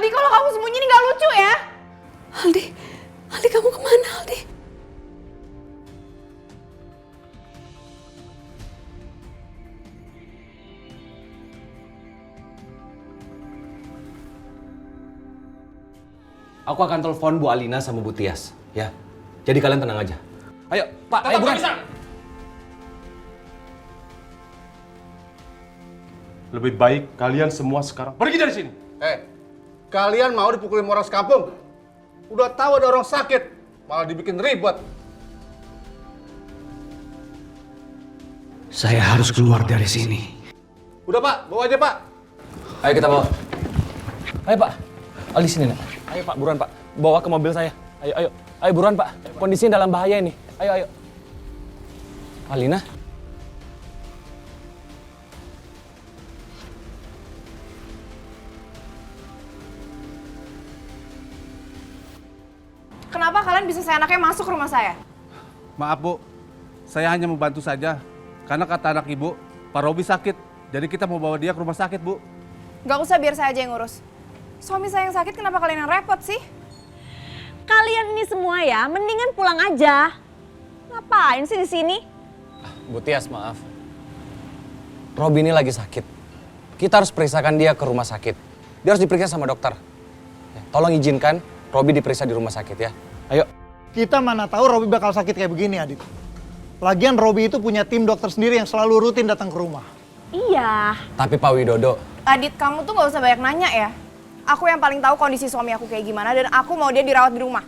Aldi, kalau kamu sembunyi ini gak lucu ya. Aldi kamu kemana Aldi? Aku akan telepon Bu Alina sama Bu Tias, ya. Jadi kalian tenang aja. Ayo, Pak, ayo buruan. Lebih baik kalian semua sekarang pergi dari sini. Kalian mau dipukulin orang sekampung? Udah tahu ada orang sakit, malah dibikin ribet. Saya harus keluar dari sini. Udah Pak, bawa aja Pak. Ayo kita bawa. Ayo Pak, Aldi sini nak. Ayo Pak, buruan Pak. Bawa ke mobil saya. Ayo buruan Pak. Kondisinya dalam bahaya ini. Ayo. Alina? Kenapa kalian bisa seenaknya masuk rumah saya? Maaf Bu, saya hanya membantu saja. Karena kata anak Ibu, Pak Robi sakit. Jadi kita mau bawa dia ke rumah sakit Bu. Gak usah, biar saya aja yang ngurus. Suami saya yang sakit, kenapa kalian yang repot sih? Kalian ini semua ya, mendingan pulang aja. Ngapain sih di sini? Bu Tias, maaf. Robi ini lagi sakit. Kita harus periksakan dia ke rumah sakit. Dia harus diperiksa sama dokter. Ya, tolong izinkan Robi diperiksa di rumah sakit ya. Ayo. Kita mana tahu Robi bakal sakit kayak begini, Adit. Lagian Robi itu punya tim dokter sendiri yang selalu rutin datang ke rumah. Iya. Tapi Pak Widodo, Adit, kamu tuh gak usah banyak nanya ya. Aku yang paling tahu kondisi suami aku kayak gimana dan aku mau dia dirawat di rumah.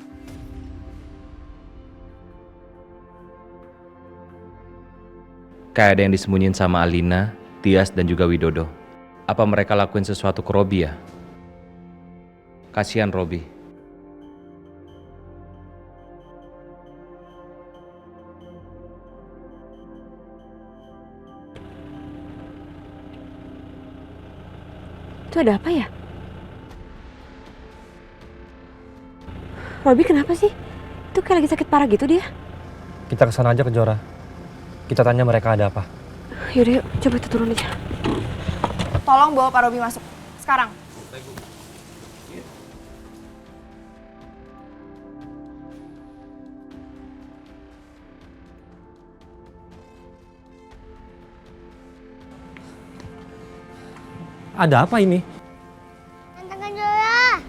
Kayak ada yang disembunyiin sama Alina, Tias, dan juga Widodo. Apa mereka lakuin sesuatu ke Robi ya? Kasihan Robi. Itu ada apa ya? Robi kenapa sih? Itu kayak lagi sakit parah gitu dia. Kita kesana aja ke Jora. Kita tanya mereka ada apa. Yaudah yuk, coba kita turun aja. Tolong bawa Pak Robi masuk. Sekarang. Ada apa ini? Tante Kejora.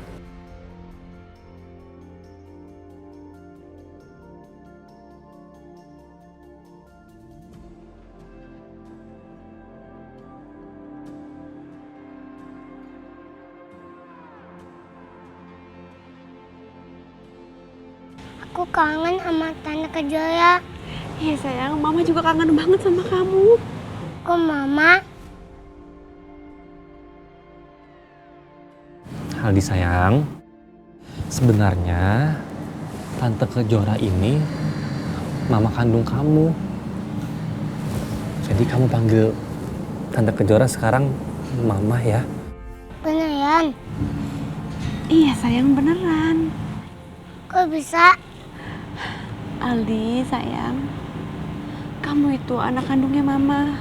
Aku kangen sama Tante Kejora. Iya sayang, Mama juga kangen banget sama kamu. Kok Mama? Aldi sayang, sebenarnya Tante Kejora ini mama kandung kamu. Jadi kamu panggil Tante Kejora sekarang Mama ya. Beneran? Iya sayang, beneran. Kok bisa? Aldi sayang, kamu itu anak kandungnya Mama.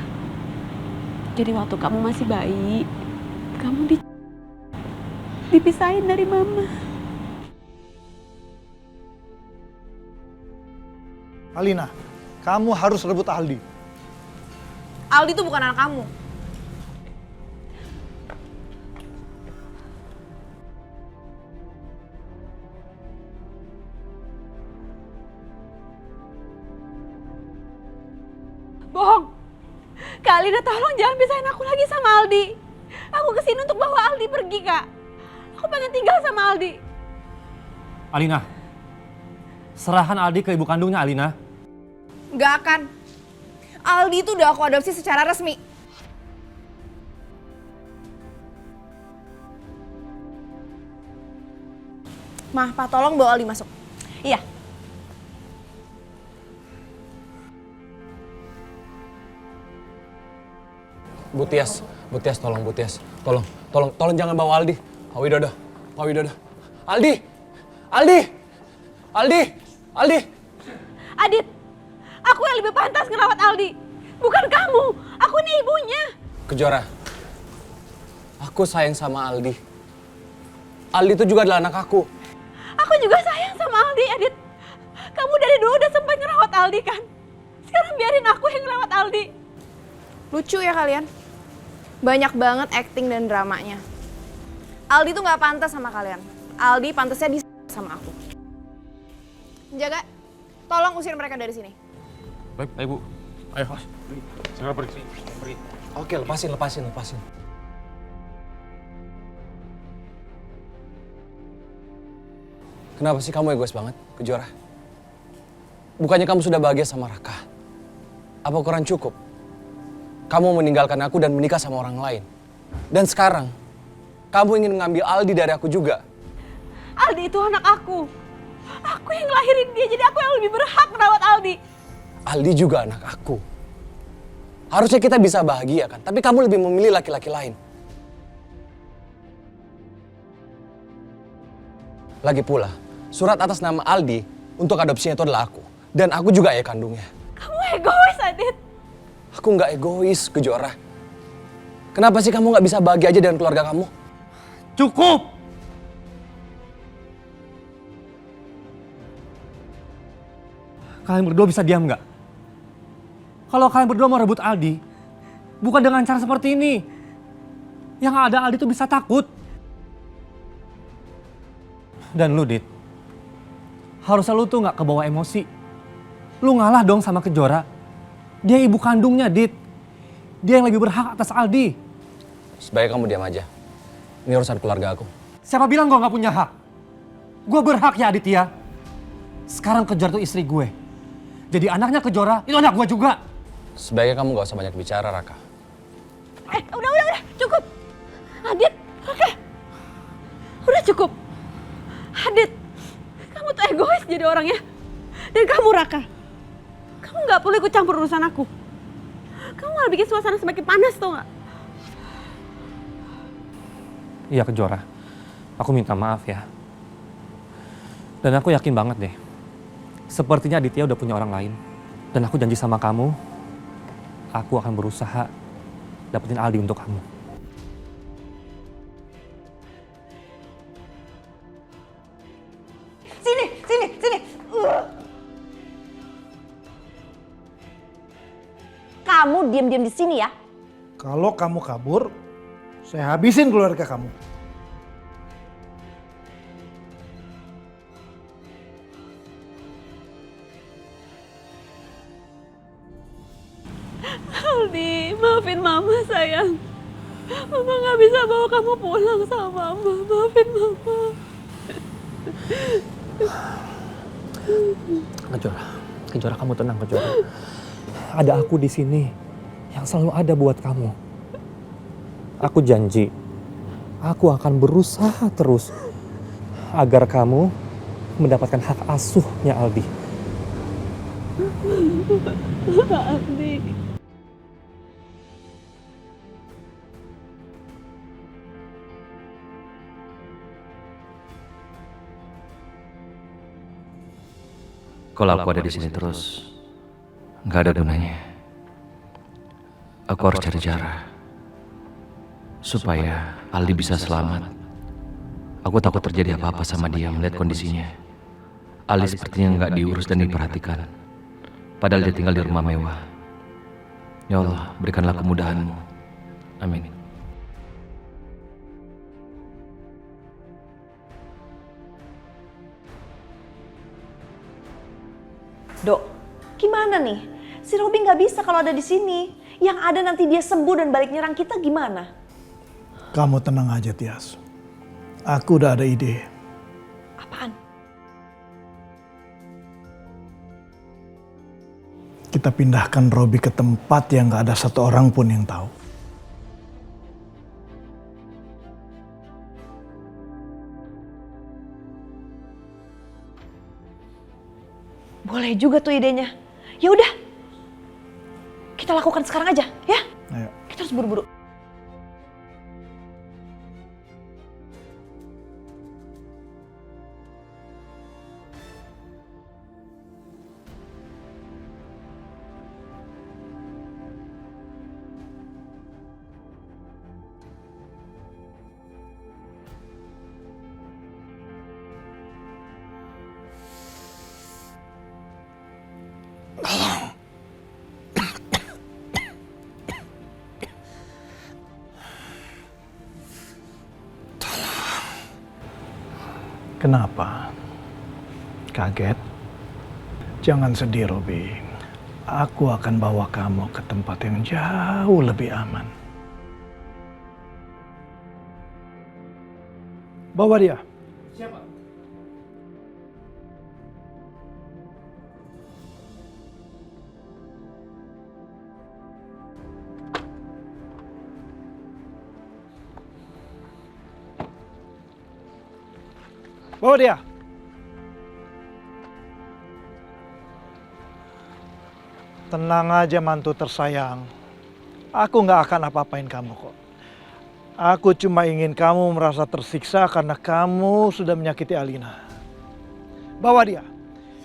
Jadi waktu kamu masih bayi, kamu dipisahin dari Mama. Alina, kamu harus rebut Aldi. Aldi tuh bukan anak kamu. Bohong. Kak Alina, tolong jangan pisahin aku lagi sama Aldi. Aku kesini untuk bawa Aldi pergi, Kak. Aku pengen tinggal sama Aldi. Alina, serahkan Aldi ke ibu kandungnya Alina. Gak akan. Aldi itu udah aku adopsi secara resmi. Mah, Pak, tolong bawa Aldi masuk. Iya. Bu Tias, tolong Bu Tias. Tolong jangan bawa Aldi. Pak Widodo. Aldi! Adit, aku yang lebih pantas ngerawat Aldi. Bukan kamu, aku ini ibunya. Kejora, aku sayang sama Aldi. Aldi itu juga adalah anak aku. Aku juga sayang sama Aldi, Adit. Kamu dari dulu udah sempat ngerawat Aldi kan? Sekarang biarin aku yang ngerawat Aldi. Lucu ya kalian? Banyak banget acting dan dramanya. Aldi tuh nggak pantas sama kalian. Aldi pantasnya di sama aku. Jaga, tolong usir mereka dari sini. Baik, ayo Bu. Ayo, segera pergi. Oke, lepasin. Kenapa sih kamu egois banget, Kejora? Bukannya kamu sudah bahagia sama Raka? Apa kurang cukup? Kamu meninggalkan aku dan menikah sama orang lain. Dan sekarang, kamu ingin mengambil Aldi dari aku juga. Aldi itu anak aku. Aku yang ngelahirin dia, jadi aku yang lebih berhak merawat Aldi. Aldi juga anak aku. Harusnya kita bisa bahagia kan? Tapi kamu lebih memilih laki-laki lain. Lagi pula, surat atas nama Aldi untuk adopsinya itu adalah aku. Dan aku juga ayah kandungnya. Kamu egois, Adit. Aku nggak egois, Kejora. Kenapa sih kamu nggak bisa bahagia aja dengan keluarga kamu? Cukup! Kalian berdua bisa diam nggak? Kalau kalian berdua mau rebut Aldi, bukan dengan cara seperti ini. Yang ada Aldi tuh bisa takut. Dan lu, Dit, harusnya lu tuh nggak kebawa emosi. Lu ngalah dong sama Kejora. Dia ibu kandungnya, Dit. Dia yang lebih berhak atas Aldi. Sebaiknya kamu diam aja. Ini urusan keluarga aku. Siapa bilang gue nggak punya hak? Gue berhak ya, Aditya. Sekarang Kejora tuh istri gue. Jadi anaknya Kejora, itu anak gue juga. Sebaiknya kamu gak usah banyak bicara, Raka. Udah, cukup. Adit, Raka. Udah cukup. Adit, kamu tuh egois jadi orangnya. Dan kamu, Raka. Kamu gak perlu ikut campur urusan aku. Kamu malah bikin suasana semakin panas, tau gak? Iya, Kejora. Aku minta maaf ya. Dan aku yakin banget deh. Sepertinya Aditya udah punya orang lain. Dan aku janji sama kamu, aku akan berusaha dapetin Aldi untuk kamu. Sini. Kamu diam-diam di sini ya. Kalau kamu kabur, saya habisin keluarga kamu. Aldi, maafin Mama sayang. Mama gak bisa bawa kamu pulang sama Mama. Maafin Mama. Kejora, kamu tenang, Kejora. Ada aku di sini yang selalu ada buat kamu. Aku janji, aku akan berusaha terus agar kamu mendapatkan hak asuhnya Aldi. Aldi. Kalau aku ada di sini terus, nggak ada gunanya. Aku harus cari cara supaya Aldi bisa selamat. Aku takut terjadi apa-apa sama dia melihat kondisinya. Aldi sepertinya nggak diurus dan diperhatikan. Padahal dia tinggal di rumah mewah. Ya Allah, berikanlah kemudahan-Mu. Amin. Dok, gimana nih? Si Robi nggak bisa kalau ada di sini. Yang ada nanti dia sembuh dan balik nyerang kita gimana? Kamu tenang aja, Tias. Aku udah ada ide. Apaan? Kita pindahkan Robi ke tempat yang gak ada satu orang pun yang tahu. Boleh juga tuh idenya. Ya udah, kita lakukan sekarang aja, ya? Ayo. Kita harus buru-buru. Kenapa? Kaget? Jangan sedih, Robi. Aku akan bawa kamu ke tempat yang jauh lebih aman. Bawa dia. Siapa? Bawa dia. Tenang aja mantu tersayang. Aku nggak akan apa-apain kamu kok. Aku cuma ingin kamu merasa tersiksa karena kamu sudah menyakiti Alina. Bawa dia.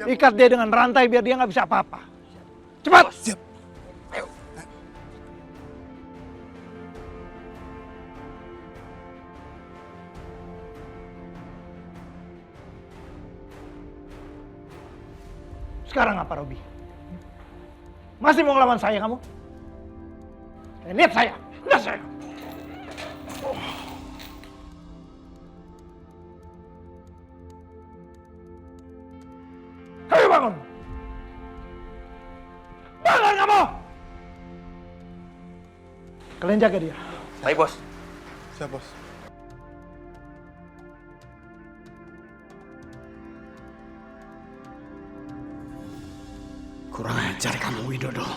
Ikat dia dengan rantai biar dia nggak bisa apa-apa. Cepat! Siap. Sekarang apa, Robi? Masih mau ngelawan saya kamu? Lihat saya, lihat saya. Ayo bangun. Bangun kamu. Kalian jaga dia. Baik, Bos. Siap, Bos. Kurang ajar kamu, Widodo.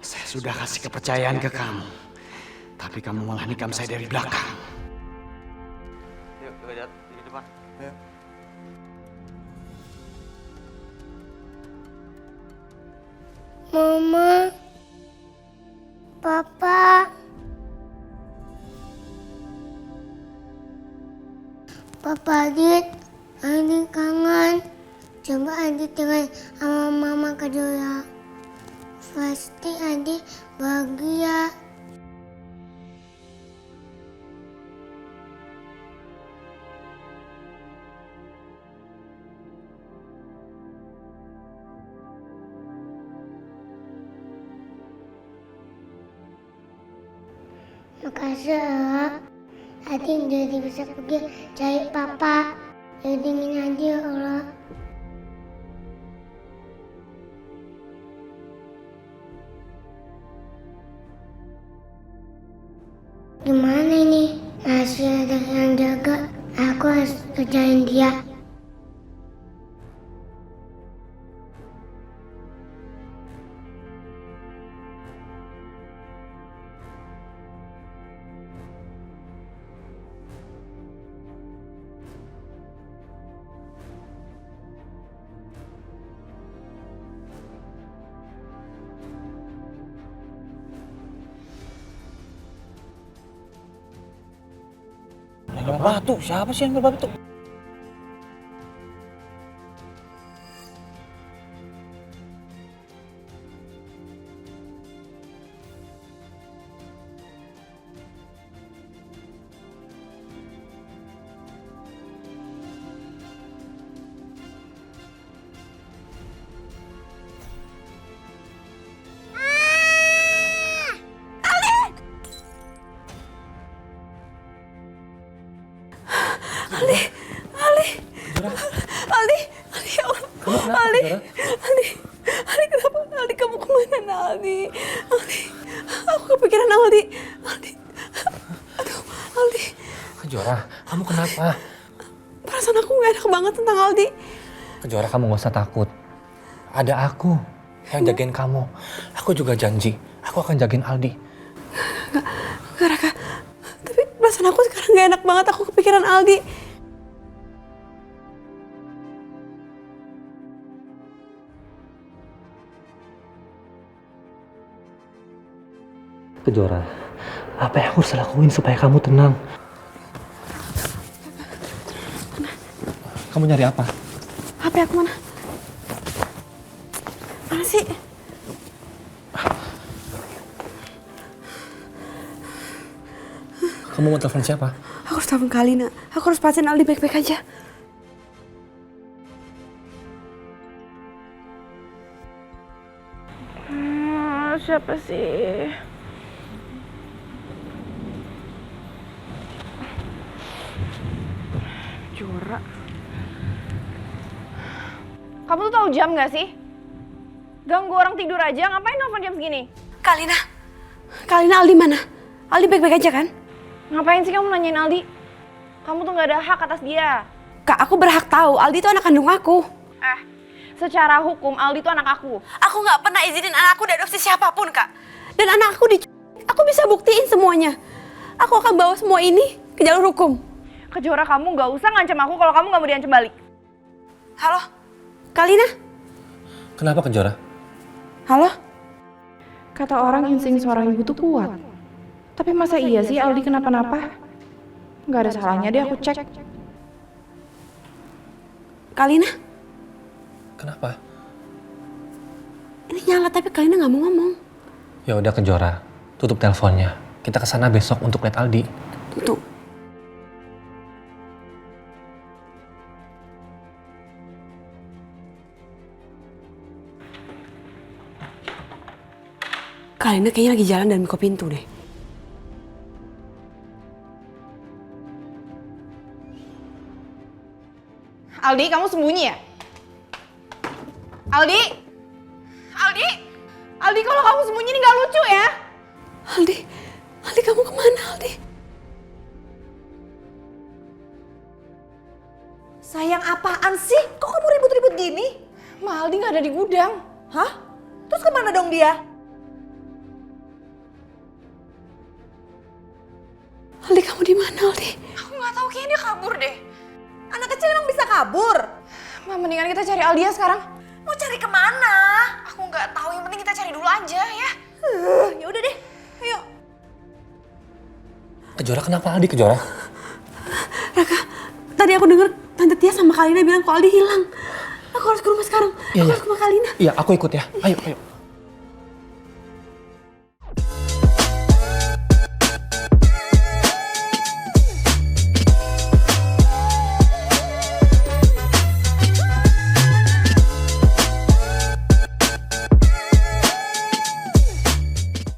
Saya sudah kasih kepercayaan ke kamu. Tapi kamu malah nikam saya dari belakang. Yuk, kita lihat di depan. Mama, Papa, Papa Adit kangen. Coba Adit tinggal sama Mama Kajoya. Pasti Adit bahagia. Makasih ya. Adit jadi bisa pergi cari Papa. Jadi ingin aja ya Allah. Gimana ini? Masih ada yang jaga. Aku harus kerjain dia. Batu, siapa sih yang batu? Aldi, kenapa? Aldi, kamu kemana, Aldi? Aldi, aku kepikiran Aldi. Aduh, Aldi. Kejora, kamu kenapa? Perasaan aku gak enak banget tentang Aldi. Kejora, kamu gak usah takut. Ada aku yang jagain kamu. Aku juga janji, aku akan jagain Aldi. Gak, Raka. Tapi perasaan aku sekarang gak enak banget. Aku kepikiran Aldi. Kejora, apa yang aku harus lakuin supaya kamu tenang? Kamu nyari apa? HP aku mana? Mana sih? Kamu mau telepon siapa? Aku harus telepon Kalina. Aku harus pastiin Aldi baik-baik aja. Siapa sih? Jora. Kamu tuh tahu jam gak sih? Ganggu orang tidur aja, ngapain nelfon jam segini? Kalina Aldi mana? Aldi baik-baik aja kan? Ngapain sih kamu nanyain Aldi? Kamu tuh gak ada hak atas dia. Kak, aku berhak tahu Aldi itu anak kandung aku. Secara hukum Aldi tuh anak aku. Aku nggak pernah izinin anakku diadopsi siapapun, Kak. Dan anakku aku bisa buktiin semuanya. Aku akan bawa semua ini ke jalur hukum. Kejora, kamu gak usah ngancam aku kalau kamu gak mau diancam balik. Halo, Kalina? Kenapa Kejora? Halo? Kata orang insting seorang ibu tuh kuat. Tapi masa iya sih Aldi kenapa-napa? Gak ada salahnya deh aku cek. Kalina? Kenapa? Ini nyala tapi Kalina nggak mau ngomong. Ya udah Kejora, tutup teleponnya. Kita kesana besok untuk lihat Aldi. Tutup. Kalina kayaknya lagi jalan dan buka pintu deh. Aldi, kamu sembunyi ya? Aldi? Aldi, kalau kamu sembunyi ini gak lucu ya? Aldi kamu kemana Aldi? Sayang apaan sih? Kok kamu ribut-ribut gini? Ma, Aldi gak ada di gudang. Hah? Terus kemana dong dia? Aldi kamu di mana Aldi? Aku gak tahu, kayaknya dia kabur deh. Anak kecil emang bisa kabur? Ma, mendingan kita cari Aldi ya sekarang. Mau cari kemana? Aku nggak tahu, yang penting kita cari dulu aja ya. Ya udah deh, ayo. Kejora kenapa Aldi Kejora? Raka, tadi aku dengar Tante Tia sama Kalina bilang kalau Aldi hilang. Aku harus ke rumah sekarang. Aku harus ke rumah Kalina. Iya, aku ikut ya. Ayo.